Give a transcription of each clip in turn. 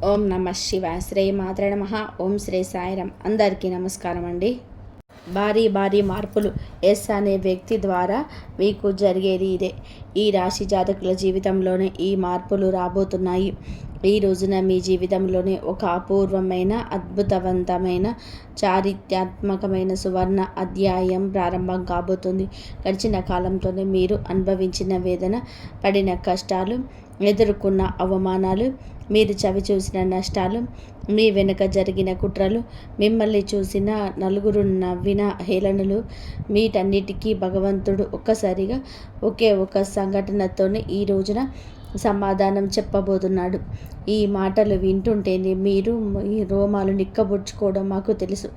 ఓం నమ శివాయ. శ్రీ మాత్రే నమః. ఓం శ్రీ సాయిరాం. అందరికీ నమస్కారం అండి. భారీ మార్పులు ఎస్ అనే వ్యక్తి ద్వారా మీకు జరిగేది ఇదే. ఈ రాశి జాతకుల జీవితంలోనే ఈ మార్పులు రాబోతున్నాయి. ఈ రోజున మీ జీవితంలోనే ఒక అపూర్వమైన, అద్భుతవంతమైన, చారిత్రాత్మకమైన సువర్ణ అధ్యాయం ప్రారంభం కాబోతుంది. గడిచిన కాలంతోనే మీరు అనుభవించిన వేదన, పడిన కష్టాలు, ఎదుర్కొన్న అవమానాలు, మీరు చవిచూసిన నష్టాలు, మీ వెనుక జరిగిన కుట్రలు, మిమ్మల్ని చూసిన నలుగురు నవ్విన హేళనలు, వీటన్నిటికీ భగవంతుడు ఒక్కసారిగా ఒకే ఒక సంఘటనతోనే ఈ రోజున సమాధానం చెప్పబోతున్నాడు. ఈ మాటలు వింటుంటేనే మీరు మీ రోమాలు నిక్కబొడుచుకోవడం మాకు తెలుసు.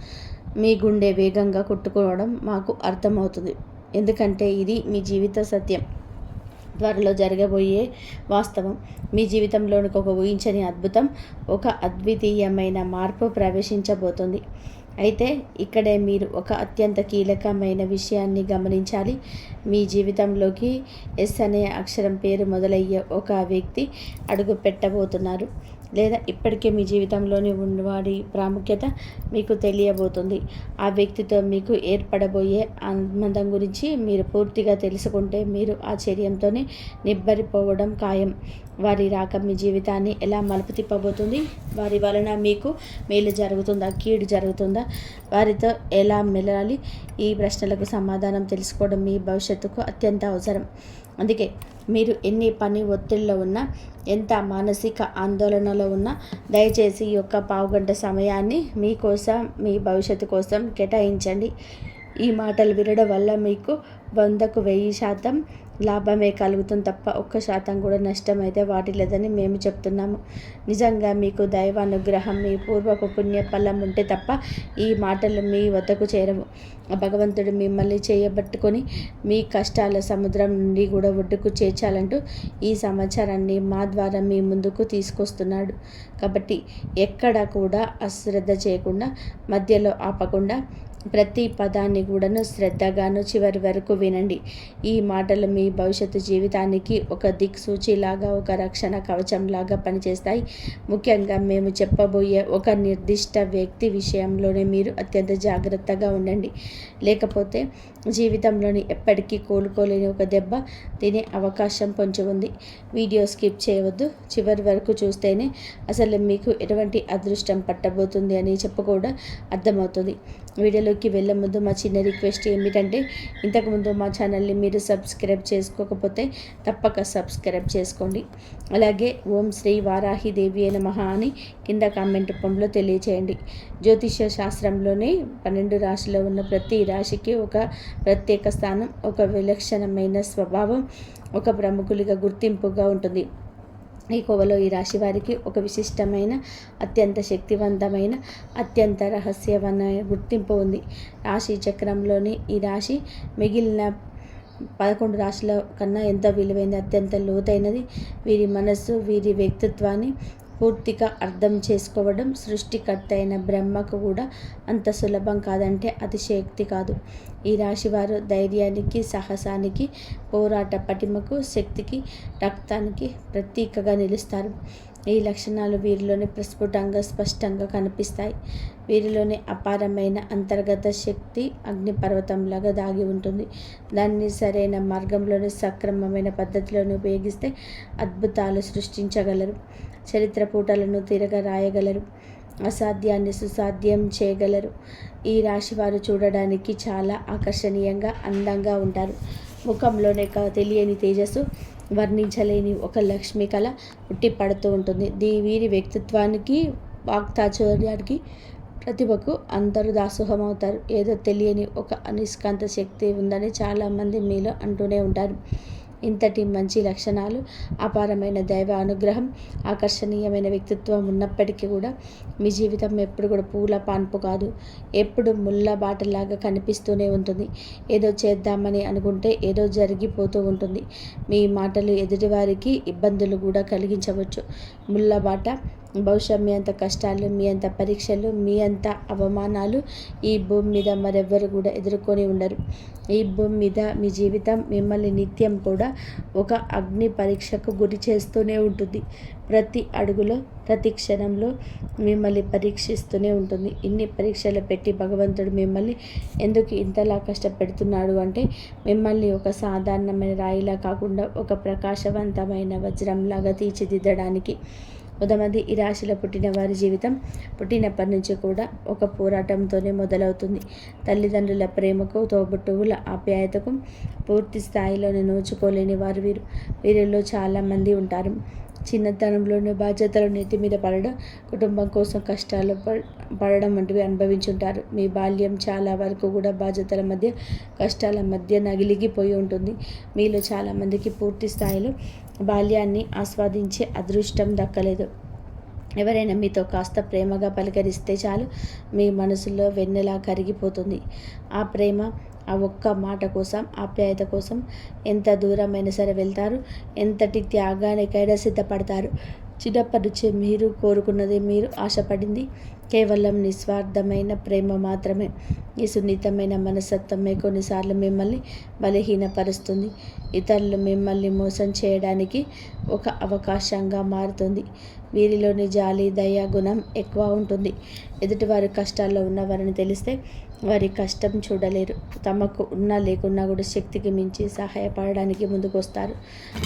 మీ గుండె వేగంగా కొట్టుకోవడం మాకు అర్థమవుతుంది. ఎందుకంటే ఇది మీ జీవిత సత్యం, త్వరలో జరగబోయే వాస్తవం. మీ జీవితంలోనికి ఒక ఊహించని అద్భుతం, ఒక అద్వితీయమైన మార్పు ప్రవేశించబోతుంది. అయితే ఇక్కడే మీరు ఒక అత్యంత కీలకమైన విషయాన్ని గమనించాలి. మీ జీవితంలోకి ఎస్ అనే అక్షరం పేరు మొదలయ్యే ఒక వ్యక్తి అడుగు పెట్టబోతున్నారు, లేదా ఇప్పటికే మీ జీవితంలోని ఉన్నవాడి ప్రాముఖ్యత మీకు తెలియబోతుంది. ఆ వ్యక్తితో మీకు ఏర్పడబోయే సంబంధం గురించి మీరు పూర్తిగా తెలుసుకుంటే మీరు ఆశ్చర్యంతోనే నిబ్బరిపోవడం ఖాయం. వారి రాక మీ జీవితాన్ని ఎలా మలుపు తిప్పబోతుంది? వారి వలన మీకు మేలు జరుగుతుందా, కీడు జరుగుతుందా? వారితో ఎలా మెలాలి? ఈ ప్రశ్నలకు సమాధానం తెలుసుకోవడం మీ భవిష్యత్తుకు అత్యంత అవసరం. అందుకే మీరు ఎన్ని పని ఒత్తిడిలో ఉన్నా, ఎంత మానసిక ఆందోళనలో ఉన్నా, దయచేసి ఈ యొక్క పావుగంట సమయాన్ని మీకోసం, మీ భవిష్యత్తు కోసం కేటాయించండి. ఈ మాటలు వినడం వల్ల మీకు 100కు 1000% లాభమే కలుగుతుంది తప్ప 1% కూడా నష్టమైతే వాటిలేదని మేము చెప్తున్నాము. నిజంగా మీకు దైవ అనుగ్రహం, మీ పూర్వపు పుణ్య ఫలం ఉంటే తప్ప ఈ మాటలు మీ వద్దకు చేరవు. భగవంతుడు మిమ్మల్ని చేయబట్టుకొని మీ కష్టాల సముద్రం నుండి కూడా ఒడ్డుకు చేర్చాలంటూ ఈ సమాచారాన్ని మా ద్వారా మీ ముందుకు తీసుకొస్తున్నాడు. కాబట్టి ఎక్కడ కూడా అశ్రద్ధ చేయకుండా, మధ్యలో ఆపకుండా ప్రతి పదాన్ని కూడాను శ్రద్ధగాను చివరి వరకు వినండి. ఈ మాటలు మీ భవిష్యత్తు జీవితానికి ఒక దిక్సూచిలాగా, ఒక రక్షణ కవచంలాగా పనిచేస్తాయి. ముఖ్యంగా మేము చెప్పబోయే ఒక నిర్దిష్ట వ్యక్తి విషయంలోనే మీరు అత్యంత జాగ్రత్తగా ఉండండి. లేకపోతే జీవితంలోని ఎప్పటికీ కోలుకోలేని ఒక దెబ్బ తినే అవకాశం పొంచి ఉంది. వీడియో స్కిప్ చేయవద్దు, చివరి వరకు చూస్తేనే అసలు మీకు ఎటువంటి అదృష్టం పట్టబోతుంది అని చెప్పుకోవడం అర్థమవుతుంది. వీడియోలోకి వెళ్ళే ముందు మా చిన్న రిక్వెస్ట్ ఏమిటంటే, ఇంతకుముందు మా ఛానల్ని మీరు సబ్స్క్రైబ్ చేసుకోకపోతే తప్పక సబ్స్క్రైబ్ చేసుకోండి. అలాగే ఓం శ్రీ వారాహి దేవి నమః అని కింద కామెంట్ రూపంలో తెలియచేయండి. జ్యోతిష శాస్త్రంలోనే 12 రాశిలో ఉన్న ప్రతి రాశికి ఒక ప్రత్యేక స్థానం, ఒక విలక్షణమైన స్వభావం, ఒక ప్రముఖులుగా గుర్తింపుగా ఉంటుంది. ఈ కోవలో ఈ రాశి వారికి ఒక విశిష్టమైన, అత్యంత శక్తివంతమైన, అత్యంత రహస్యమైన గుర్తింపు ఉంది. రాశి చక్రంలోని ఈ రాశి మిగిలిన 11 రాశుల కన్నా ఎంతో విలువైనది, అత్యంత లోతైనది. వీరి మనస్సు, వీరి వ్యక్తిత్వాన్ని పూర్తిగా అర్థం చేసుకోవడం సృష్టికర్త అయిన బ్రహ్మకు కూడా అంత సులభం కాదంటే అతిశయోక్తి కాదు. ఈ రాశివారు ధైర్యానికి, సాహసానికి, పోరాట పటిమకు, శక్తికి, రక్తానికి ప్రతీకగా నిలుస్తారు. ఈ లక్షణాలు వీరిలోని ప్రస్ఫుటంగా, స్పష్టంగా కనిపిస్తాయి. వీరిలోని అపారమైన అంతర్గత శక్తి అగ్నిపర్వతంలాగా దాగి ఉంటుంది. దాన్ని సరైన మార్గంలోని, సక్రమమైన పద్ధతిలోనే ఉపయోగిస్తే అద్భుతాలు సృష్టించగలరు. చరిత్ర పూటలను తిరగ రాయగలరు. అసాధ్యాన్ని సుసాధ్యం చేయగలరు. ఈ రాశివారు చూడడానికి చాలా ఆకర్షణీయంగా, అందంగా ఉంటారు. ముఖంలోనే తెలియని తేజస్సు, వర్ణించలేని ఒక లక్ష్మి కళ ఉట్టి పడుతూ ఉంటుంది. వీరి వ్యక్తిత్వానికి, వాక్చాతుర్యానికి, ప్రతిభకు అందరూ దాసోహమవుతారు. ఏదో తెలియని ఒక అనిష్కాంత శక్తి ఉందని చాలామంది మీలో అంటూనే ఉంటారు. ఇంతటి మంచి లక్షణాలు, అపారమైన దైవ అనుగ్రహం, ఆకర్షణీయమైన వ్యక్తిత్వం ఉన్నప్పటికీ కూడా మీ జీవితం ఎప్పుడు కూడా పూల పాన్పు కాదు. ఎప్పుడు ముళ్ళ బాటలాగా కనిపిస్తూనే ఉంటుంది. ఏదో చేద్దామని అనుకుంటే ఏదో జరిగిపోతూ ఉంటుంది. మీ మాటలు ఎదుటివారికి ఇబ్బందులు కూడా కలిగించవచ్చు. ముళ్ళ బాట బహుశా మీ అంత కష్టాలు, మీ అంత పరీక్షలు, మీ అంత అవమానాలు ఈ భూమి మీద మరెవ్వరు కూడా ఎదుర్కొని ఉండరు. ఈ భూమి మీద మీ జీవితం మిమ్మల్ని నిత్యం కూడా ఒక అగ్ని పరీక్షకు గురి చేస్తూనే ఉంటుంది. ప్రతి అడుగులో, ప్రతి క్షణంలో మిమ్మల్ని పరీక్షిస్తూనే ఉంటుంది. ఇన్ని పరీక్షలు పెట్టి భగవంతుడు మిమ్మల్ని ఎందుకు ఇంతలా కష్టపెడుతున్నాడు అంటే, మిమ్మల్ని ఒక సాధారణమైన రాయిలా కాకుండా ఒక ప్రకాశవంతమైన వజ్రంలాగా తీర్చిదిద్దడానికి. కొంతమంది ఈ రాశిలో పుట్టిన వారి జీవితం పుట్టినప్పటి నుంచి కూడా ఒక పోరాటంతోనే మొదలవుతుంది. తల్లిదండ్రుల ప్రేమకు, తోబుట్టువుల ఆప్యాయతకు పూర్తి స్థాయిలోనే నోచుకోలేని వారు వీరిలో చాలామంది ఉంటారు. చిన్నతనంలోనే బాధ్యతలు నెత్తి మీద పడడం, కుటుంబం కోసం కష్టాలు పడడం వంటివి అనుభవించుంటారు. మీ బాల్యం చాలా వరకు కూడా బాధ్యతల మధ్య, కష్టాల మధ్య నగిలిగిపోయి ఉంటుంది. మీలో చాలామందికి పూర్తి స్థాయిలో బాల్యాన్ని ఆస్వాదించే అదృష్టం దక్కలేదు. ఎవరైనా మీతో కాస్త ప్రేమగా పలకరిస్తే చాలు, మీ మనసులో వెన్నెలా కరిగిపోతుంది. ఆ ప్రేమ, ఆ ఒక్క మాట కోసం, ఆప్యాయత కోసం ఎంత దూరమైనా సరే వెళ్తారు, ఎంతటి త్యాగానికైనా సిద్ధపడతారు. చిన్నప్పటి నుంచే మీరు కోరుకున్నది, మీరు ఆశపడింది కేవలం నిస్వార్థమైన ప్రేమ మాత్రమే. ఈ సున్నితమైన మనస్తత్వమే కొన్నిసార్లు మిమ్మల్ని బలహీనపరుస్తుంది. ఇతరులు మిమ్మల్ని మోసం చేయడానికి ఒక అవకాశంగా మారుతుంది. వీరిలోని జాలి, దయ గుణం ఎక్కువ ఉంటుంది. ఎదుటివారు కష్టాల్లో ఉన్నవారని తెలిస్తే వారి కష్టం చూడలేరు. తమకు ఉన్నా లేకున్నా కూడా శక్తికి మించి సహాయపడడానికి ముందుకొస్తారు.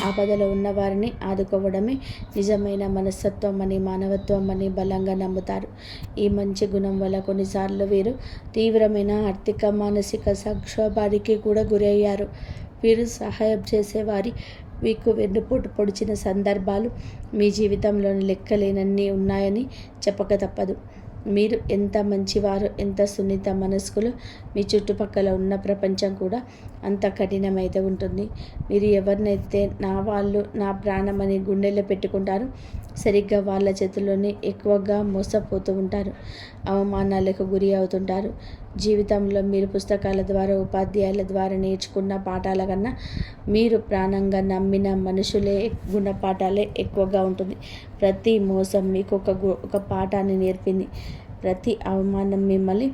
ఆపదలో ఉన్నవారిని ఆదుకోవడమే నిజమైన మనస్తత్వం అని, మానవత్వం అని బలంగా నమ్ముతారు. ఈ మంచి గుణం వల్ల కొన్నిసార్లు వీరు తీవ్రమైన ఆర్థిక, మానసిక సంక్షోభానికి కూడా గురయ్యారు. వీరు సహాయం చేసేవారి మీకు వెన్నుపోటు పొడిచిన సందర్భాలు మీ జీవితంలోని లెక్కలేనన్నీ ఉన్నాయని చెప్పక తప్పదు. మీరు ఎంత మంచివారు, ఎంత సున్నిత మనస్కులు, మీ చుట్టుపక్కల ఉన్న ప్రపంచం కూడా అంత కఠినమైతే ఉంటుంది. మీరు ఎవరినైతే నా వాళ్ళు, నా ప్రాణం అని గుండెల్లో పెట్టుకుంటారో సరిగ్గా వాళ్ళ చేతుల్లోనే ఎక్కువగా మోసపోతూ ఉంటారు, అవమానాలకు గురి అవుతుంటారు. జీవితంలో మీరు పుస్తకాల ద్వారా, ఉపాధ్యాయుల ద్వారా నేర్చుకున్న పాఠాల కన్నా మీరు ప్రాణంగా నమ్మిన మనుషులే గుణపాఠాలే ఎక్కువగా ఉంటుంది. ప్రతి మోసం మీకు ఒక పాఠాన్ని నేర్పింది. ప్రతి అవమానం మిమ్మల్ని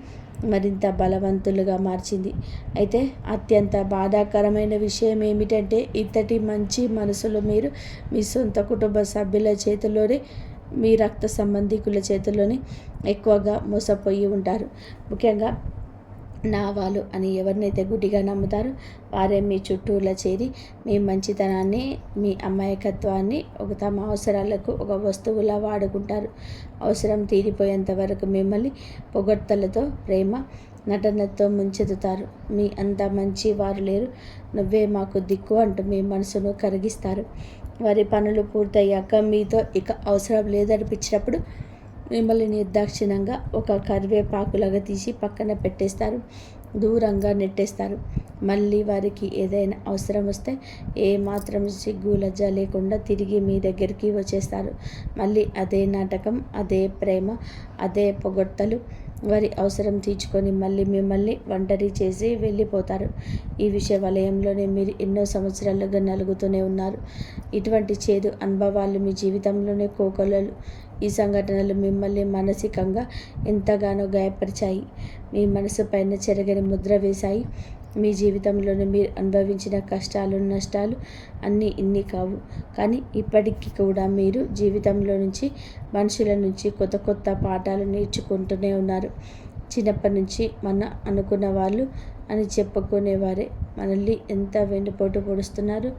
మరింత బలవంతులుగా మార్చింది. అయితే అత్యంత బాధాకరమైన విషయం ఏమిటంటే, ఇంతటి మంచి మనసులు మీరు మీ సొంత కుటుంబ సభ్యుల చేతిలోనే, మీ రక్త సంబంధికుల చేతిలోనే ఎక్కువగా మోసపోయి ఉంటారు. ముఖ్యంగా నా వాళ్ళు అని ఎవరినైతే గుడ్డిగా నమ్ముతారో వారే మీ చుట్టూలా చేరి మీ మంచితనాన్ని, మీ అమాయకత్వాన్ని తమ అవసరాలకు ఒక వస్తువులా వాడుకుంటారు. అవసరం తీరిపోయేంత వరకు మిమ్మల్ని పొగడ్తలతో, ప్రేమ నటనతో ముంచెత్తుతారు. మీ అంత మంచి వారు లేరు, నువ్వే మాకు దిక్కు అంటూ మీ మనసును కరిగిస్తారు. వారి పనులు పూర్తయ్యాక మీతో ఇక అవసరం లేదనిపించినప్పుడు మిమ్మల్ని నిర్దాక్షిణ్యంగా ఒక కరివేపాకులాగా తీసి పక్కన పెట్టేస్తారు, దూరంగా నెట్టేస్తారు. మళ్ళీ వారికి ఏదైనా అవసరం వస్తే ఏమాత్రం సిగ్గు, లజ్జ లేకుండా తిరిగి మీ దగ్గరికి వచ్చేస్తారు. మళ్ళీ అదే నాటకం, అదే ప్రేమ, అదే పొగడ్తలు. వారి అవసరం తీర్చుకొని మళ్ళీ మిమ్మల్ని ఒంటరి చేసి వెళ్ళిపోతారు. ఈ విషయ వలయంలోనే మీరు ఎన్నో సంవత్సరాలుగా నలుగుతూనే ఉన్నారు. ఇటువంటి చేదు అనుభవాలు మీ జీవితంలోనే కోకొల్లలు. ఈ సంఘటనలు మిమ్మల్ని మానసికంగా ఎంతగానో గాయపరిచాయి, మీ మనసు పైన చెరగని ముద్ర వేశాయి. మీ జీవితంలోనే మీరు అనుభవించిన కష్టాలు, నష్టాలు అన్నీ ఇన్ని కావు. కానీ ఇప్పటికీ కూడా మీరు జీవితంలో నుంచి, మనుషుల నుంచి కొత్త కొత్త పాఠాలు నేర్చుకుంటూనే ఉన్నారు. చిన్నప్పటి నుంచి మన అనుకున్న వాళ్ళు అని చెప్పుకునేవారే మనల్ని ఎంత వెన్నుపోటు పొడుస్తున్నారు,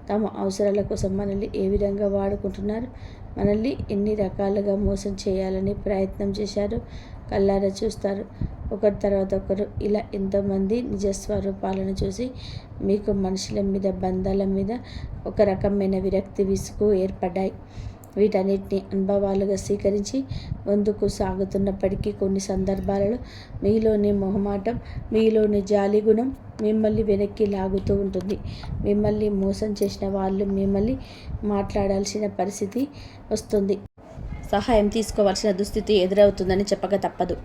తమ అవసరాల కోసం మనల్ని ఏ విధంగా వాడుకుంటున్నారు, మనల్ని ఎన్ని రకాలుగా మోసం చేయాలని ప్రయత్నం చేశారు కళ్ళారా చూస్తారు. ఒకరి తర్వాత ఒకరు ఇలా ఎంతోమంది నిజస్వరూపాలను చూసి మీకు మనుషుల మీద, బంధాల మీద ఒక రకమైన విరక్తి, విసుగు ఏర్పడ్డాయి. వీటన్నిటిని అనుభవాలుగా స్వీకరించి ముందుకు సాగుతున్నప్పటికీ కొన్ని సందర్భాలలో మీలోని మొహమాటం, మీలోని జాలి గుణం మిమ్మల్ని వెనక్కి లాగుతూ ఉంటుంది. మిమ్మల్ని మోసం చేసిన వాళ్ళు మిమ్మల్ని మాట్లాడాల్సిన పరిస్థితి వస్తుంది. సహాయం తీసుకోవాల్సిన దుస్థితి ఎదురవుతుందని చెప్పక తప్పదు.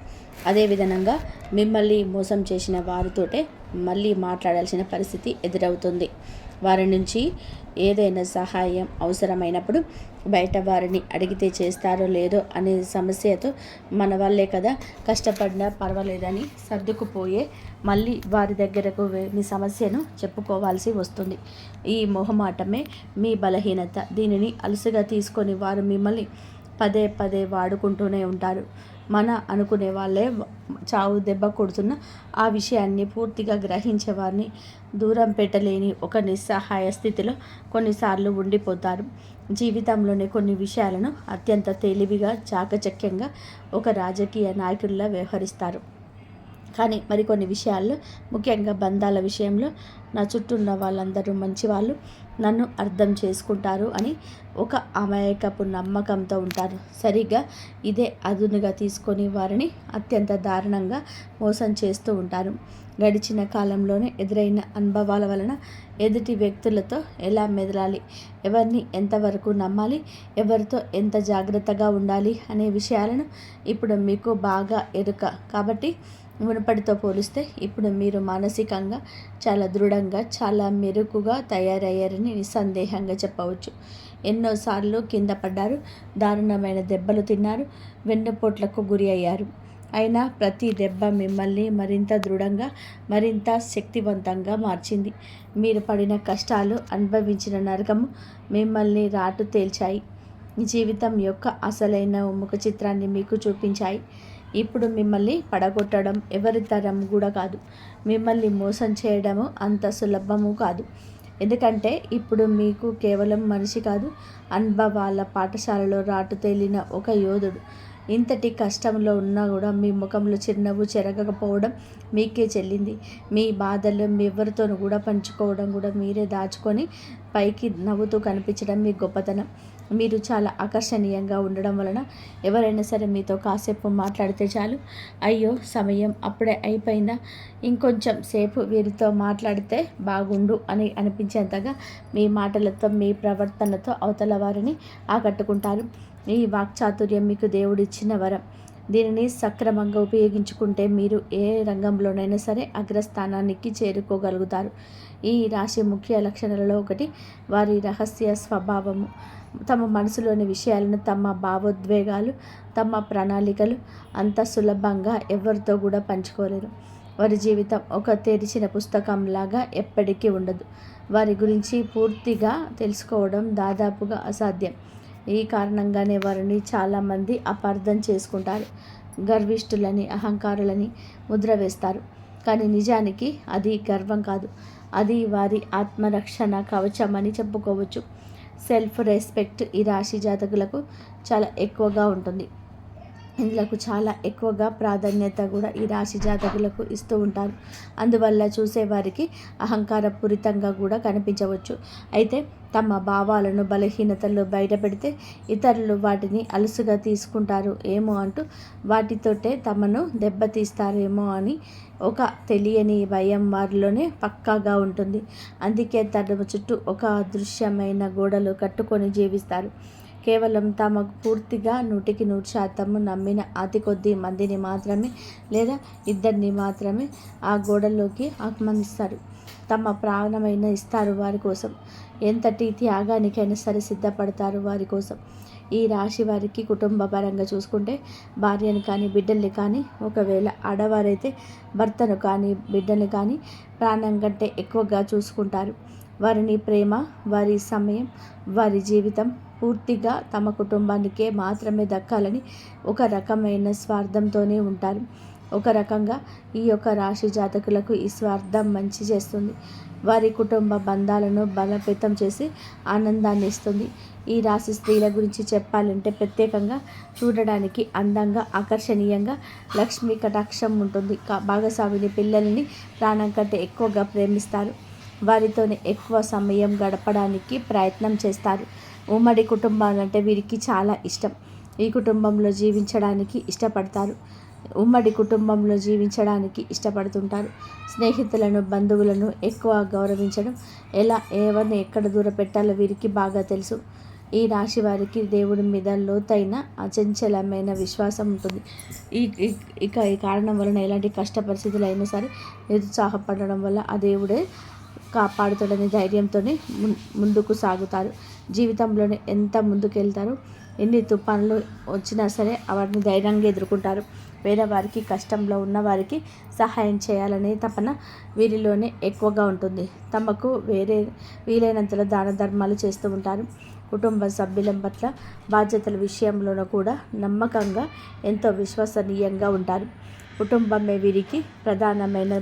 అదేవిధంగా మిమ్మల్ని మోసం చేసిన వారితోటే మళ్ళీ మాట్లాడాల్సిన పరిస్థితి ఎదురవుతుంది. వారి నుంచి ఏదైనా సహాయం అవసరమైనప్పుడు బయట వారిని అడిగితే చేస్తారో లేదో అనే సమస్యతో మన వాళ్ళే కదా, కష్టపడినా పర్వాలేదని సర్దుకుపోయే మళ్ళీ వారి దగ్గరకు మీ సమస్యను చెప్పుకోవాల్సి వస్తుంది. ఈ మొహమాటమే మీ బలహీనత. దీనిని అలుసుగా తీసుకొని వారు మిమ్మల్ని పదే పదే వాడుకుంటూనే ఉంటారు. మన అనుకునే వాళ్ళే చావు దెబ్బ కొడుతున్న ఆ విషయాన్ని పూర్తిగా గ్రహించే వారిని దూరం పెట్టలేని ఒక నిస్సహాయ స్థితిలో కొన్నిసార్లు ఉండిపోతారు. జీవితంలోని కొన్ని విషయాలను అత్యంత తెలివిగా, చాకచక్యంగా ఒక రాజకీయ నాయకుడిలా వ్యవహరిస్తారు. కానీ మరికొన్ని విషయాల్లో, ముఖ్యంగా బంధాల విషయంలో నా చుట్టూ ఉన్న వాళ్ళందరూ మంచివాళ్ళు, నన్ను అర్థం చేసుకుంటారు అని ఒక అమాయకపు నమ్మకంతో ఉంటారు. సరిగ్గా ఇదే అదునుగా తీసుకొని వారిని అత్యంత దారుణంగా మోసం చేస్తూ ఉంటారు. గడిచిన కాలంలోనే ఎదురైన అనుభవాల వలన ఎదుటి వ్యక్తులతో ఎలా మెదలాలి, ఎవరిని ఎంతవరకు నమ్మాలి, ఎవరితో ఎంత జాగ్రత్తగా ఉండాలి అనే విషయాలను ఇప్పుడు మీకు బాగా ఎరుక. కాబట్టి మునుపటితో పోలిస్తే ఇప్పుడు మీరు మానసికంగా చాలా దృఢంగా, చాలా మెరుకుగా తయారయ్యారని నిస్సందేహంగా చెప్పవచ్చు. ఎన్నోసార్లు కింద పడ్డారు, దారుణమైన దెబ్బలు తిన్నారు, వెన్నుపోట్లకు గురి అయ్యారు. అయినా ప్రతి దెబ్బ మిమ్మల్ని మరింత దృఢంగా, మరింత శక్తివంతంగా మార్చింది. మీరు పడిన కష్టాలు, అనుభవించిన నరకము మిమ్మల్ని రాటు తేల్చాయి. జీవితం యొక్క అసలైన ముఖ చిత్రాన్ని మీకు చూపించాయి. ఇప్పుడు మిమ్మల్ని పడగొట్టడం ఎవరి తరం కూడా కాదు. మిమ్మల్ని మోసం చేయడము అంత సులభము కాదు. ఎందుకంటే ఇప్పుడు మీకు కేవలం మనిషి కాదు, అనుభవాల పాఠశాలలో రాటు తేలిన ఒక యోధుడు. ఇంతటి కష్టంలో ఉన్నా కూడా మీ ముఖంలో చిరునవ్వు చెరగకపోవడం మీకే చెల్లింది. మీ బాధలు మీ ఎవరితోనూ కూడా పంచుకోవడం కూడా మీరే దాచుకొని పైకి నవ్వుతూ కనిపించడం మీ గొప్పతనం. మీరు చాలా ఆకర్షణీయంగా ఉండడం వలన ఎవరైనా సరే మీతో కాసేపు మాట్లాడితే చాలు, అయ్యో సమయం అప్పుడే అయిపోయిందా, ఇంకొంచెం సేపు వీరితో మాట్లాడితే బాగుండు అని అనిపించేంతగా మీ మాటలతో, మీ ప్రవర్తనతో అవతల వారిని ఆకట్టుకుంటారు. ఈ వాక్చాతుర్యం మీకు దేవుడిచ్చిన వరం. దీనిని సక్రమంగా ఉపయోగించుకుంటే మీరు ఏ రంగంలోనైనా సరే అగ్రస్థానానికి చేరుకోగలుగుతారు. ఈ రాశి ముఖ్య లక్షణాలలో ఒకటి వారి రహస్య స్వభావము. తమ మనసులోని విషయాలను, తమ భావోద్వేగాలు, తమ ప్రణాళికలు అంత సులభంగా ఎవరితో కూడా పంచుకోలేరు. వారి జీవితం ఒక తెరిచిన పుస్తకంలాగా ఎప్పటికీ ఉండదు. వారి గురించి పూర్తిగా తెలుసుకోవడం దాదాపుగా అసాధ్యం. ఈ కారణంగానే వారిని చాలామంది అపార్థం చేసుకుంటారు, గర్విష్ఠులని, అహంకారులని ముద్ర వేస్తారు. కానీ నిజానికి అది గర్వం కాదు, అది వారి ఆత్మరక్షణ కవచం అని చెప్పుకోవచ్చు. సెల్ఫ్ రెస్పెక్ట్ ఈ రాశి జాతకులకు చాలా ఎక్కువగా ఉంటుంది. ఇందులకు చాలా ఎక్కువగా ప్రాధాన్యత కూడా ఈ రాశి జాతకులకు ఇస్తూ ఉంటారు. అందువల్ల చూసేవారికి అహంకారపూరితంగా కూడా కనిపించవచ్చు. అయితే తమ భావాలను, బలహీనతలు బయటపెడితే ఇతరులు వాటిని అలుసుగా తీసుకుంటారు ఏమో అంటూ వాటితోటే తమను దెబ్బతీస్తారేమో అని ఒక తెలియని భయం వారిలోనే పక్కాగా ఉంటుంది. అందుకే తమ చుట్టూ ఒక అదృశ్యమైన గోడలు కట్టుకొని జీవిస్తారు. కేవలం తమకు పూర్తిగా 100% నమ్మిన అతి కొద్ది మందిని మాత్రమే, లేదా ఇద్దరిని మాత్రమే ఆ గోడల్లోకి ఆహ్వానిస్తారు. తమ ప్రాణమైన ఇస్తారు వారి కోసం. ఎంతటి త్యాగానికైనా సరే సిద్ధపడతారు వారి కోసం. ఈ రాశి వారికి కుటుంబ పరంగా చూసుకుంటే భార్యను కానీ, బిడ్డల్ని కానీ, ఒకవేళ ఆడవారైతే భర్తను కానీ, బిడ్డను కానీ ప్రాణం కంటే ఎక్కువగా చూసుకుంటారు. వారిని ప్రేమ, వారి సమయం, వారి జీవితం పూర్తిగా తమ కుటుంబానికే మాత్రమే దక్కాలని ఒక రకమైన స్వార్థంతోనే ఉంటారు. ఒక రకంగా ఈ యొక్క రాశి జాతకులకు ఈ స్వార్థం మంచి చేస్తుంది. వారి కుటుంబ బంధాలను బలోపేతం చేసి ఆనందాన్ని ఇస్తుంది. ఈ రాశి స్త్రీల గురించి చెప్పాలంటే ప్రత్యేకంగా చూడడానికి అందంగా, ఆకర్షణీయంగా, లక్ష్మీ కటాక్షం ఉంటుంది. భాగస్వామిని, పిల్లల్ని ప్రాణం కంటే ఎక్కువగా ప్రేమిస్తారు. వారితోనే ఎక్కువ సమయం గడపడానికి ప్రయత్నం చేస్తారు. ఉమ్మడి కుటుంబాలంటే వీరికి చాలా ఇష్టం. ఈ కుటుంబంలో జీవించడానికి ఇష్టపడతారు. ఉమ్మడి కుటుంబంలో జీవించడానికి ఇష్టపడుతుంటారు. స్నేహితులను, బంధువులను ఎక్కువ గౌరవించడం, ఎలా ఎవరిని ఎక్కడ దూర పెట్టాలో వీరికి బాగా తెలుసు. ఈ రాశి వారికి దేవుడి మీద లోతైన అచంచలమైన విశ్వాసం ఉంటుంది. ఈ కారణం వలన ఎలాంటి కష్ట పరిస్థితులు అయినా సరే నిరుత్సాహపడడం వల్ల ఆ దేవుడే కాపాడుతాడనే ధైర్యంతోనే ముందుకు సాగుతారు. జీవితంలోనే ఎంత ముందుకెళ్తారు, ఎన్ని తుఫానులు వచ్చినా సరే వాటిని ధైర్యంగా ఎదుర్కొంటారు. పేదవారికి, కష్టంలో ఉన్నవారికి సహాయం చేయాలనే తపన వీరిలోనే ఎక్కువగా ఉంటుంది. తమకు వీలైనంతలో దాన ధర్మాలు చేస్తూ ఉంటారు. కుటుంబ సభ్యుల పట్ల బాధ్యతల విషయంలోనూ కూడా నమ్మకంగా, ఎంతో విశ్వసనీయంగా ఉంటారు. కుటుంబమే వీరికి ప్రధానమైన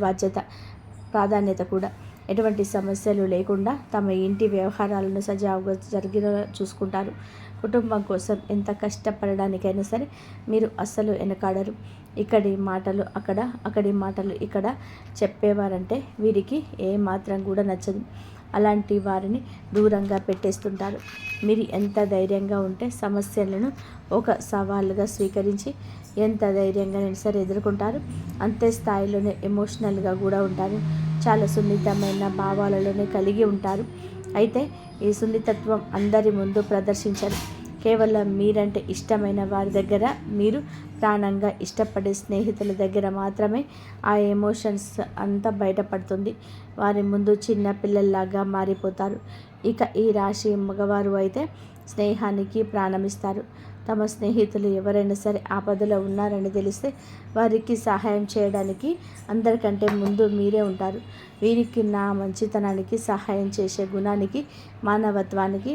ప్రాధాన్యత కూడా. ఎటువంటి సమస్యలు లేకుండా తమ ఇంటి వ్యవహారాలను సజావుగా జరిగేలా చూసుకుంటారు. కుటుంబం కోసం ఎంత కష్టపడడానికైనా సరే మీరు అస్సలు వెనకాడరు. ఇక్కడి మాటలు అక్కడ, అక్కడి మాటలు ఇక్కడ చెప్పేవారంటే వీరికి ఏమాత్రం కూడా నచ్చదు. అలాంటి వారిని దూరంగా పెట్టేస్తుంటారు. మీరు ఎంత ధైర్యంగా ఉంటే సమస్యలను ఒక సవాలుగా స్వీకరించి ఎంత ధైర్యంగా సరే ఎదుర్కొంటారు. అంతే స్థాయిలోనే ఎమోషనల్గా కూడా ఉంటారు. చాలా సున్నితమైన భావాలలోనే కలిగి ఉంటారు. అయితే ఈ సున్నితత్వం అందరి ముందు ప్రదర్శించరు. కేవలం మీరంటే ఇష్టమైన వారి దగ్గర, మీరు ప్రాణంగా ఇష్టపడే స్నేహితుల దగ్గర మాత్రమే ఆ ఎమోషన్స్ అంతా బయటపడుతుంది. వారి ముందు చిన్న పిల్లల్లాగా మారిపోతారు. ఇక ఈ రాశి మగవారు అయితే స్నేహానికి ప్రాణమిస్తారు. తమ స్నేహితులు ఎవరైనా సరే ఆపదలో ఉన్నారని తెలిస్తే వారికి సహాయం చేయడానికి అందరికంటే ముందు మీరే ఉంటారు. వీరికి నా మంచితనానికి, సహాయం చేసే గుణానికి, మానవత్వానికి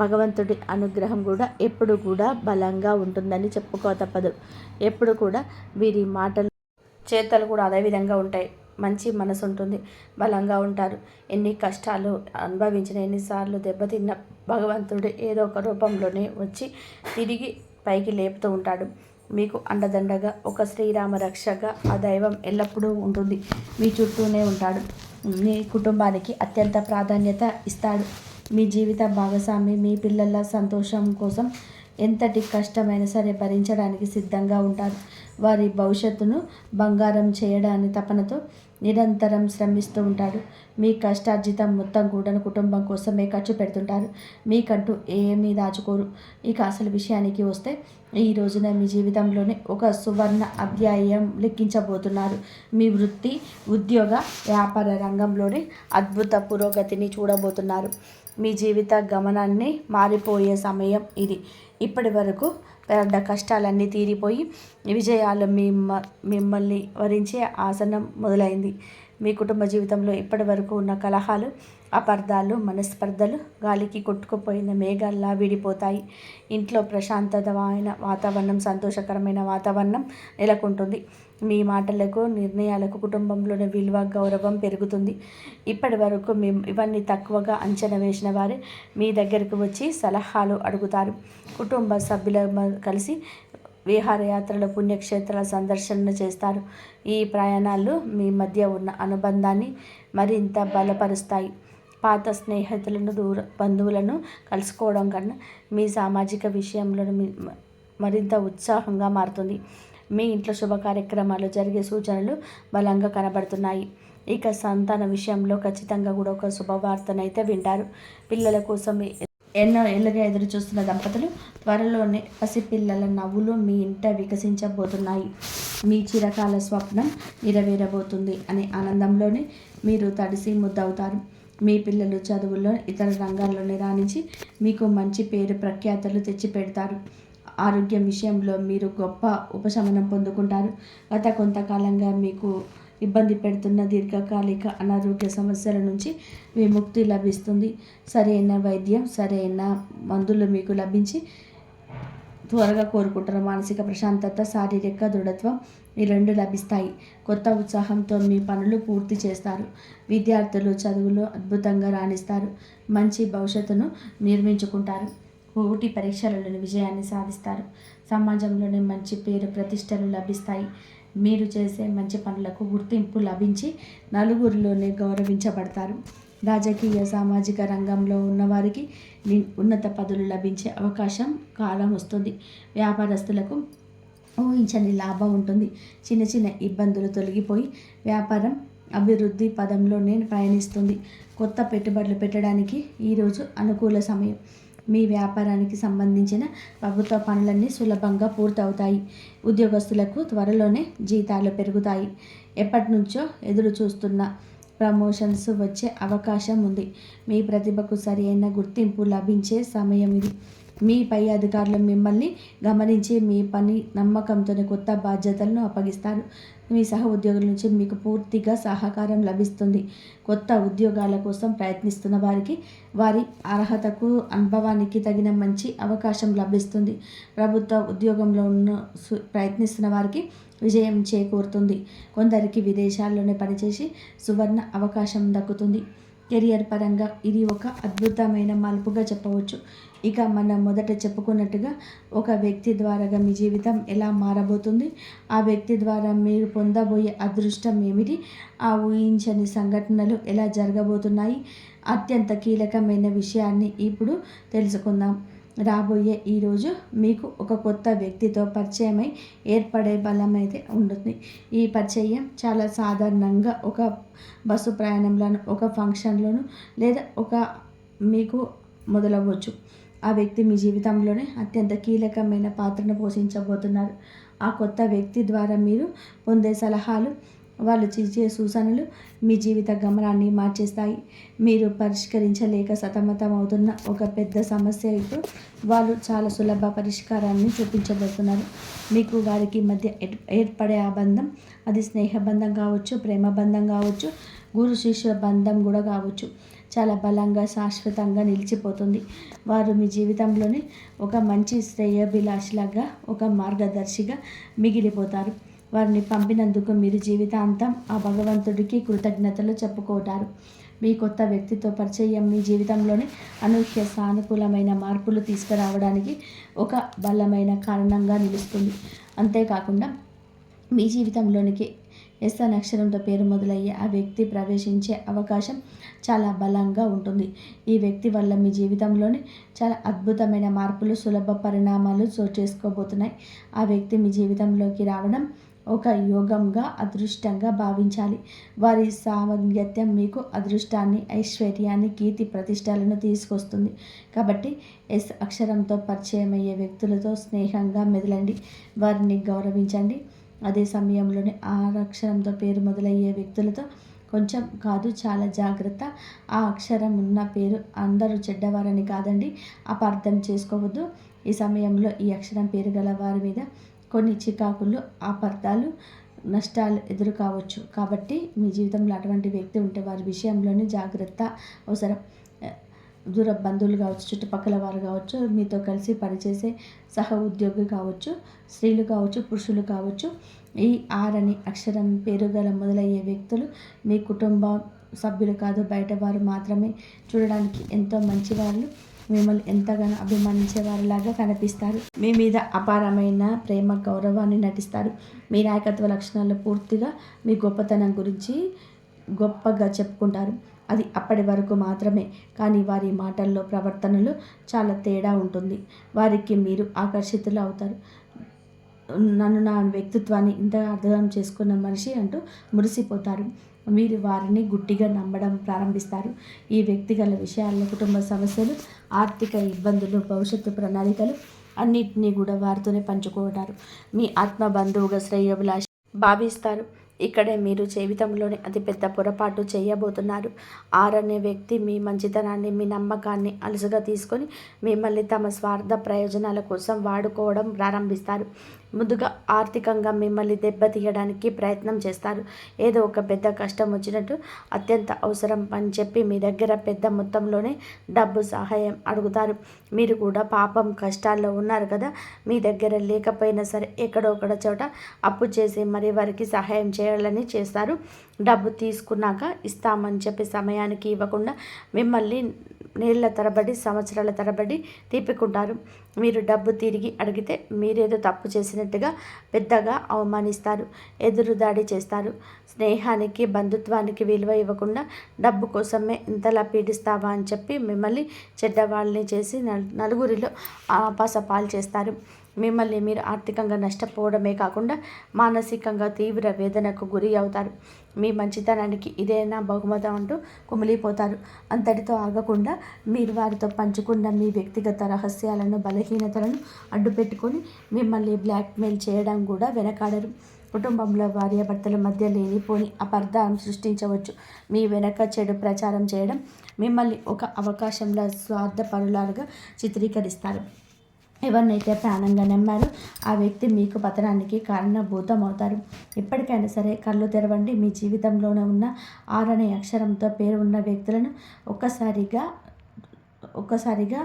భగవంతుడి అనుగ్రహం కూడా ఎప్పుడు కూడా బలంగా ఉంటుందని చెప్పుకో తప్పదు. ఎప్పుడు కూడా వీరి మాటలు, చేతలు కూడా అదే విధంగా ఉంటాయి. మంచి మనసు ఉంటుంది, బలంగా ఉంటారు. ఎన్ని కష్టాలు అనుభవించిన, ఎన్నిసార్లు దెబ్బతిన్న భగవంతుడు ఏదో ఒక రూపంలోనే వచ్చి తిరిగి పైకి లేపుతూ ఉంటాడు. మీకు అండదండగా ఒక శ్రీరామ రక్షగా ఆ దైవం ఎల్లప్పుడూ ఉంటుంది. మీ చుట్టూనే ఉంటాడు. మీ కుటుంబానికి అత్యంత ప్రాధాన్యత ఇస్తాడు. మీ జీవిత భాగస్వామి మీ పిల్లల సంతోషం కోసం ఎంతటి కష్టమైనా సరే భరించడానికి సిద్ధంగా ఉంటారు. వారి భవిష్యత్తును బంగారం చేయడాని తపనతో నిరంతరం శ్రమిస్తూ ఉంటాడు. మీ కష్టార్జితం మొత్తం కూడా కుటుంబం కోసమే ఖర్చు పెడుతుంటారు. మీకంటూ ఏమీ దాచుకోరు. ఇక అసలు విషయానికి వస్తే ఈ రోజున మీ జీవితంలోనే ఒక సువర్ణ అధ్యాయం లిఖించబోతున్నారు. మీ వృత్తి, ఉద్యోగ, వ్యాపార రంగంలోనే అద్భుత పురోగతిని చూడబోతున్నారు. మీ జీవిత గమనాన్ని మారిపోయే సమయం ఇది. ఇప్పటి వరకు పడ్డ కష్టాలన్నీ తీరిపోయి విజయాలు మిమ్మల్ని వరించే ఆసనం మొదలైంది. మీ కుటుంబ జీవితంలో ఇప్పటి వరకు ఉన్న కలహాలు, అపార్థాలు, మనస్పర్ధలు గాలికి కొట్టుకుపోయిన మేఘాల్లా విడిపోతాయి. ఇంట్లో ప్రశాంతమైన వాతావరణం, సంతోషకరమైన వాతావరణం నెలకొంటుంది. మీ మాటలకు, నిర్ణయాలకు కుటుంబంలోని విలువ, గౌరవం పెరుగుతుంది. ఇప్పటి వరకు ఇవన్నీ తక్కువగా అంచనా వేసిన వారే మీ దగ్గరకు వచ్చి సలహాలు అడుగుతారు. కుటుంబ సభ్యులు కలిసి విహారయాత్రలు, పుణ్యక్షేత్రాల సందర్శన చేస్తారు. ఈ ప్రయాణాలు మీ మధ్య ఉన్న అనుబంధాన్ని మరింత బలపరుస్తాయి. పాత స్నేహితులను, బంధువులను కలుసుకోవడం కన్నా మీ సామాజిక విషయంలో మరింత ఉత్సాహంగా మారుతుంది. మీ ఇంట్లో శుభ కార్యక్రమాలు జరిగే సూచనలు బలంగా కనబడుతున్నాయి. ఇక సంతాన విషయంలో ఖచ్చితంగా కూడా ఒక శుభవార్తనైతే వింటారు. పిల్లల కోసం ఎన్నో ఏళ్ళుగా ఎదురు చూస్తున్న దంపతులు త్వరలోనే పసిపిల్లల నవ్వులు మీ ఇంట వికసించబోతున్నాయి. మీ చిరకాల స్వప్నం నెరవేరబోతుంది అనే ఆనందంలోనే మీరు తడిసి ముద్దవుతారు. మీ పిల్లలు చదువుల్లో, ఇతర రంగాల్లోనే రాణించి మీకు మంచి పేరు ప్రఖ్యాతలు తెచ్చిపెడతారు. ఆరోగ్యం విషయంలో మీరు గొప్ప ఉపశమనం పొందుకుంటారు. గత కొంతకాలంగా మీకు ఇబ్బంది పెడుతున్న దీర్ఘకాలిక అనారోగ్య సమస్యల నుంచి విముక్తి లభిస్తుంది. సరైన వైద్యం, సరైన మందులు మీకు లభించి త్వరగా కోరుకుంటారు. మానసిక ప్రశాంతత, శారీరక దృఢత్వం ఈ రెండు లభిస్తాయి. కొత్త ఉత్సాహంతో మీ పనులు పూర్తి చేస్తారు. విద్యార్థులు చదువులో అద్భుతంగా రాణిస్తారు. మంచి భవిష్యత్తును నిర్మించుకుంటారు. పోటీ పరీక్షలలోని విజయాన్ని సాధిస్తారు. సమాజంలోనే మంచి పేరు ప్రతిష్టలు లభిస్తాయి. మీరు చేసే మంచి పనులకు గుర్తింపు లభించి నలుగురిలోనే గౌరవించబడతారు. రాజకీయ, సామాజిక రంగంలో ఉన్నవారికి ఉన్నత పదవులు లభించే అవకాశం కాలం వస్తుంది. వ్యాపారస్తులకు ఊహించని లాభం ఉంటుంది. చిన్న చిన్న ఇబ్బందులు తొలగిపోయి వ్యాపారం అభివృద్ధి పదంలోనే పయనిస్తుంది. కొత్త పెట్టుబడులు పెట్టడానికి ఈరోజు అనుకూల సమయం. మీ వ్యాపారానికి సంబంధించిన ప్రభుత్వ పనులన్నీ సులభంగా పూర్తవుతాయి. ఉద్యోగస్తులకు త్వరలోనే జీతాలు పెరుగుతాయి. ఎప్పటి నుంచో ఎదురు చూస్తున్న ప్రమోషన్స్ వచ్చే అవకాశం ఉంది. మీ ప్రతిభకు సరైన గుర్తింపు లభించే సమయం ఇది. మీ పై అధికారులు మిమ్మల్ని గమనించి మీ పని నమ్మకంతోనే కొత్త బాధ్యతలను అప్పగిస్తారు. మీ సహ ఉద్యోగుల నుంచి మీకు పూర్తిగా సహకారం లభిస్తుంది. కొత్త ఉద్యోగాల కోసం ప్రయత్నిస్తున్న వారికి వారి అర్హతకు అనుభవానికి తగిన మంచి అవకాశం లభిస్తుంది. ప్రభుత్వ ఉద్యోగంలో ప్రయత్నిస్తున్న వారికి విజయం చేకూరుతుంది. కొందరికి విదేశాల్లోనే పనిచేసి సువర్ణ అవకాశం దక్కుతుంది. కెరియర్ పరంగా ఇది ఒక అద్భుతమైన మలుపుగా చెప్పవచ్చు. ఇక మనం మొదట చెప్పుకున్నట్టుగా ఒక వ్యక్తి ద్వారా మీ జీవితం ఎలా మారబోతుంది, ఆ వ్యక్తి ద్వారా మీరు పొందబోయే అదృష్టం ఏమిటి, ఆ ఊహించని సంఘటనలు ఎలా జరగబోతున్నాయి, అత్యంత కీలకమైన విషయాన్ని ఇప్పుడు తెలుసుకుందాం. రాబోయే ఈరోజు మీకు ఒక కొత్త వ్యక్తితో పరిచయమై ఏర్పడే బలం అయితే ఉంటుంది. ఈ పరిచయం చాలా సాధారణంగా ఒక బస్సు ప్రయాణంలోను, ఒక ఫంక్షన్లోను లేదా మీకు మొదలవ్వచ్చు. ఆ వ్యక్తి మీ జీవితంలోనే అత్యంత కీలకమైన పాత్రను పోషించబోతున్నారు. ఆ కొత్త వ్యక్తి ద్వారా మీరు పొందే సలహాలు, వాళ్ళు చేసే సూచనలు మీ జీవిత గమనాన్ని మార్చేస్తాయి. మీరు పరిష్కరించలేక సతమతం అవుతున్న ఒక పెద్ద సమస్య ఇప్పుడు వాళ్ళు చాలా సులభ పరిష్కారాన్ని చూపించబోతున్నారు. మీకు వారికి మధ్య ఏర్పడే ఆ బంధం, అది స్నేహబంధం కావచ్చు, ప్రేమ బంధం కావచ్చు, గురు శిష్య బంధం కూడా కావచ్చు, చాలా బలంగా శాశ్వతంగా నిలిచిపోతుంది. వారు మీ జీవితంలోనే ఒక మంచి శ్రేయోభిలాషిలాగా, ఒక మార్గదర్శిగా మిగిలిపోతారు. వారిని పంపినందుకు మీరు జీవితాంతం ఆ భగవంతుడికి కృతజ్ఞతలు చెప్పుకుంటారు. మీ కొత్త వ్యక్తితో పరిచయం మీ జీవితంలోని అనూహ్య సానుకూలమైన మార్పులు తీసుకురావడానికి ఒక బలమైన కారణంగా నిలుస్తుంది. అంతేకాకుండా మీ జీవితంలోనికి ఎస్ అనే అక్షరంతో పేరు మొదలయ్యే ఆ వ్యక్తి ప్రవేశించే అవకాశం చాలా బలంగా ఉంటుంది. ఈ వ్యక్తి వల్ల మీ జీవితంలోని చాలా అద్భుతమైన మార్పులు, సులభ పరిణామాలు చోటు చేసుకోబోతున్నాయి. ఆ వ్యక్తి మీ జీవితంలోకి రావడం ఒక యోగంగా, అదృష్టంగా భావించాలి. వారి సామర్థ్యం మీకు అదృష్టాన్ని, ఐశ్వర్యాన్ని, కీర్తి ప్రతిష్టలను తీసుకొస్తుంది. కాబట్టి ఎస్ అక్షరంతో పరిచయం అయ్యే వ్యక్తులతో స్నేహంగా మెదలండి, వారిని గౌరవించండి. అదే సమయంలోనే ఆ అక్షరంతో పేరు మొదలయ్యే వ్యక్తులతో కొంచెం కాదు, చాలా జాగ్రత్త. ఆ అక్షరం ఉన్న పేరు అందరూ చెడ్డవారని కాదండి, అపార్థం చేసుకోవద్దు. ఈ సమయంలో ఈ అక్షరం పేరు గల వారి మీద కొన్ని చికాకులు, అపార్థాలు, నష్టాలు ఎదురు కావచ్చు. కాబట్టి మీ జీవితంలో అటువంటి వ్యక్తి ఉంటే వారి విషయంలోనే జాగ్రత్త అవసరం. దూర బంధువులు కావచ్చు, చుట్టుపక్కల వారు కావచ్చు, మీతో కలిసి పనిచేసే సహ ఉద్యోగి కావచ్చు, స్త్రీలు కావచ్చు, పురుషులు కావచ్చు, ఈ ఆర్ అని అక్షరం పేరు గల మొదలయ్యే వ్యక్తులు మీ కుటుంబ సభ్యులు కాదు, బయట వారు మాత్రమే. చూడడానికి ఎంతో మంచివాళ్ళు, మిమ్మల్ని ఎంతగానో అభిమానించేవారిలాగా కనిపిస్తారు. మీ మీద అపారమైన ప్రేమ, గౌరవాన్ని నటిస్తారు. మీ నాయకత్వ లక్షణాలు పూర్తిగా మీ గొప్పతనం గురించి గొప్పగా చెప్పుకుంటారు. అది అప్పటి వరకు మాత్రమే. కానీ వారి మాటల్లో, ప్రవర్తనలో చాలా తేడా ఉంటుంది. వారికి మీరు ఆకర్షితులు అవుతారు. నన్ను, నా వ్యక్తిత్వాన్ని ఇంతగా అర్థం చేసుకున్న మనిషి అంటూ మురిసిపోతారు. మీరు వారిని గుడ్డిగా నమ్మడం ప్రారంభిస్తారు. ఈ వ్యక్తిగత విషయాల్లో కుటుంబ సమస్యలు, ఆర్థిక ఇబ్బందులు, భవిష్యత్తు ప్రణాళికలు అన్నిటినీ కూడా వారితోనే పంచుకుంటారు. మీ ఆత్మ బంధువుగా శ్రేయోభిలాష భావిస్తారు. ఇక్కడే మీరు జీవితంలోని అతిపెద్ద పొరపాటు చేయబోతున్నారు. ఆర్ అనే వ్యక్తి మీ మంచితనాన్ని, మీ నమ్మకాన్ని అలుసుగా తీసుకొని మిమ్మల్ని తమ స్వార్థ ప్రయోజనాల కోసం వాడుకోవడం ప్రారంభిస్తారు. ముందుగా ఆర్థికంగా మిమ్మల్ని దెబ్బతీయడానికి ప్రయత్నం చేస్తారు. ఏదో ఒక పెద్ద కష్టం వచ్చినట్టు అత్యంత అవసరం అని చెప్పి మీ దగ్గర పెద్ద మొత్తంలోనే డబ్బు సహాయం అడుగుతారు. మీరు కూడా పాపం కష్టాల్లో ఉన్నారు కదా, మీ దగ్గర లేకపోయినా సరే ఎక్కడో ఒక చోట అప్పు చేసి మరి వారికి సహాయం చేయాలని చేస్తారు. డబ్బు తీసుకున్నాక ఇస్తామని చెప్పి సమయానికి ఇవ్వకుండా మిమ్మల్ని నెలల తరబడి, సంవత్సరాల తరబడి తిప్పుకుంటారు. మీరు డబ్బు తిరిగి అడిగితే మీరేదో తప్పు చేసినట్టుగా పెద్దగా అవమానిస్తారు, ఎదురుదాడి చేస్తారు. స్నేహానికి, బంధుత్వానికి విలువ ఇవ్వకుండా డబ్బు కోసమే ఇంతలా పీడిస్తావా అని చెప్పి మిమ్మల్ని చెడ్డవాళ్ళని చేసి నలుగురిలో ఆపాసపాలు చేస్తారు. మిమ్మల్ని మీరు ఆర్థికంగా నష్టపోవడమే కాకుండా మానసికంగా తీవ్ర వేదనకు గురి అవుతారు. మీ మంచితనానికి ఇదేనా బహుమతం అంటూ కుమిలిపోతారు. అంతటితో ఆగకుండా మీరు వారితో పంచుకున్న మీ వ్యక్తిగత రహస్యాలను, బలహీనతలను అడ్డుపెట్టుకొని మిమ్మల్ని బ్లాక్మెయిల్ చేయడం కూడా వెనకాడరు. కుటుంబంలో భార్యాభర్తల మధ్య లేనిపోని అపార్థాలను సృష్టించవచ్చు. మీ వెనక చెడు ప్రచారం చేయడం, మిమ్మల్ని ఒక అవకాశంలో స్వార్థపరులాగా చిత్రీకరిస్తారు. ఎవరినైతే ప్రాణంగా నమ్మారో ఆ వ్యక్తి మీకు పతనానికి కారణభూతం అవుతారు. ఇప్పటికైనా సరే కళ్ళు తెరవండి. మీ జీవితంలోనే ఉన్న 6 అనే అక్షరంతో పేరు ఉన్న వ్యక్తులను ఒక్కసారిగా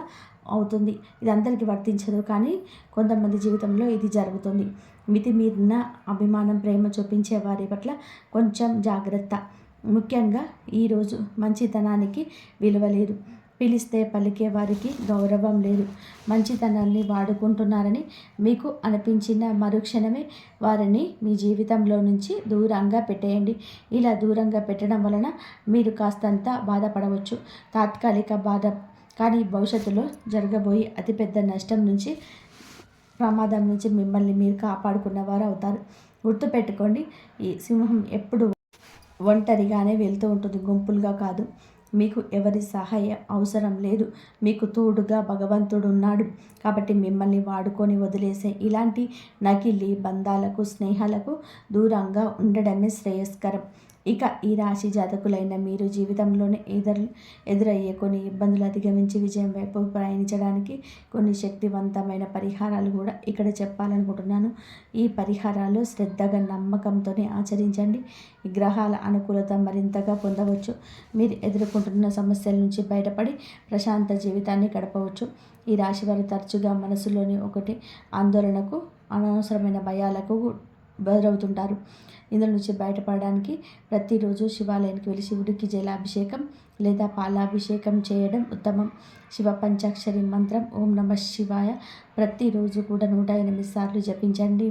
అవుతుంది. ఇది అందరికీ వర్తించదు, కానీ కొంతమంది జీవితంలో ఇది జరుగుతుంది. మితిమీరిన అభిమానం, ప్రేమ చూపించే వారి పట్ల కొంచెం జాగ్రత్త. ముఖ్యంగా ఈరోజు మంచితనానికి విలువ లేదు. పిలిస్తే పలికే వారికి గౌరవం లేదు. మంచితనాన్ని వాడుకుంటున్నారని మీకు అనిపించిన మరుక్షణమే వారిని మీ జీవితంలో నుంచి దూరంగా పెట్టేయండి. ఇలా దూరంగా పెట్టడం వలన మీరు కాస్తంత బాధపడవచ్చు. తాత్కాలిక బాధ, కానీ భవిష్యత్తులో జరగబోయే అతిపెద్ద నష్టం నుంచి, ప్రమాదం నుంచి మిమ్మల్ని మీరు కాపాడుకున్నవారు అవుతారు. గుర్తుపెట్టుకోండి, ఈ సింహం ఎప్పుడు ఒంటరిగానే వెళ్తూ ఉంటుంది, గుంపులుగా కాదు. మీకు ఎవరి సహాయం అవసరం లేదు. మీకు తోడుగా భగవంతుడు ఉన్నాడు. కాబట్టి మిమ్మల్ని వాడుకొని వదిలేసే ఇలాంటి నకిలీ బంధాలకు, స్నేహాలకు దూరంగా ఉండడమే శ్రేయస్కరం. ఇక ఈ రాశి జాతకులైన మీరు జీవితంలోనే ఎదురయ్యే కొన్ని ఇబ్బందులు అధిగమించి విజయం వైపు ప్రయాణించడానికి కొన్ని శక్తివంతమైన పరిహారాలు కూడా ఇక్కడ చెప్పాలనుకుంటున్నాను. ఈ పరిహారాలు శ్రద్ధగా, నమ్మకంతోనే ఆచరించండి. ఈ గ్రహాల అనుకూలత మరింతగా పొందవచ్చు. మీరు ఎదుర్కొంటున్న సమస్యల నుంచి బయటపడి ప్రశాంత జీవితాన్ని గడపవచ్చు. ఈ రాశి వారు తరచుగా మనసులోని ఒకటి ఆందోళనకు, అనవసరమైన భయాలకు బెదరవుతుంటారు. ఇందులో నుంచి బయటపడడానికి ప్రతిరోజు శివాలయానికి వెళ్ళి శివుడికి జలాభిషేకం లేదా పాలాభిషేకం చేయడం ఉత్తమం. శివ పంచాక్షరి మంత్రం ఓం నమః శివాయ ప్రతిరోజు కూడా 108 సార్లు జపించండి.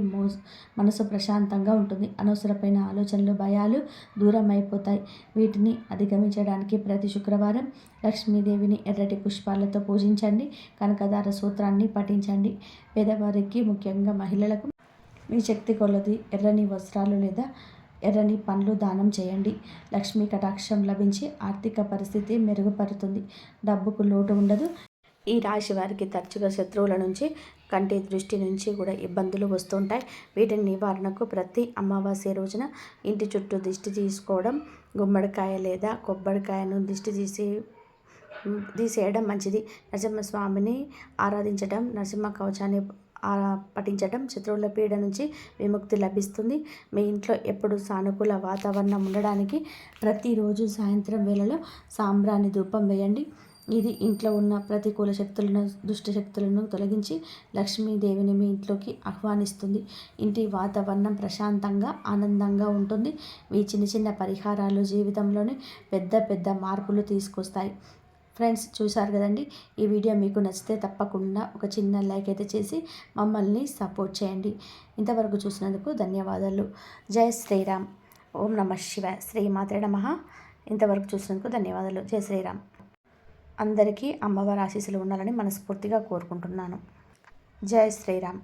మనసు ప్రశాంతంగా ఉంటుంది. అనవసరమైన ఆలోచనలు, భయాలు దూరం అయిపోతాయి. వీటిని అధిగమించడానికి ప్రతి శుక్రవారం లక్ష్మీదేవిని ఎర్రటి పుష్పాలతో పూజించండి. కనకదార సూత్రాన్ని పఠించండి. పేదవారికి, ముఖ్యంగా మహిళలకు మీ శక్తి కొలది ఎర్రని వస్త్రాలు లేదా ఎర్రని పండ్లు దానం చేయండి. లక్ష్మీ కటాక్షం లభించి ఆర్థిక పరిస్థితి మెరుగుపడుతుంది. డబ్బుకు లోటు ఉండదు. ఈ రాశి వారికి తరచుగా శత్రువుల నుంచి, కంటి దృష్టి నుంచి కూడా ఇబ్బందులు వస్తుంటాయి. వీటిని నివారణకు ప్రతి అమావాస్య రోజున ఇంటి చుట్టూ దిష్టి తీసుకోవడం, గుమ్మడికాయ లేదా కొబ్బరికాయను దిష్టి తీసేయడం మంచిది. నరసింహస్వామిని ఆరాధించడం, నరసింహ కవచాన్ని పఠించడం శత్రువుల పీడ నుంచి విముక్తి లభిస్తుంది. మీ ఇంట్లో ఎప్పుడు సానుకూల వాతావరణం ఉండడానికి ప్రతిరోజు సాయంత్రం వేళలో సాంబ్రాణి ధూపం వేయండి. ఇది ఇంట్లో ఉన్న ప్రతికూల శక్తులను, దుష్ట శక్తులను తొలగించి లక్ష్మీదేవిని మీ ఇంట్లోకి ఆహ్వానిస్తుంది. ఇంటి వాతావరణం ప్రశాంతంగా, ఆనందంగా ఉంటుంది. మీ చిన్న చిన్న పరిహారాలు జీవితంలోనే పెద్ద పెద్ద మార్పులు తీసుకొస్తాయి. ఫ్రెండ్స్, చూసారు కదండి. ఈ వీడియో మీకు నచ్చితే తప్పకుండా ఒక చిన్న లైక్ అయితే చేసి మమ్మల్ని సపోర్ట్ చేయండి. ఇంతవరకు చూసినందుకు ధన్యవాదాలు. జై శ్రీరామ్. ఓం నమః శివాయ. శ్రీమాత్రే నమః. ఇంతవరకు చూసినందుకు ధన్యవాదాలు. జై శ్రీరామ్. అందరికీ అమ్మవారి ఆశీస్సులు ఉండాలని మనస్ఫూర్తిగా కోరుకుంటున్నాను. జై శ్రీరామ్.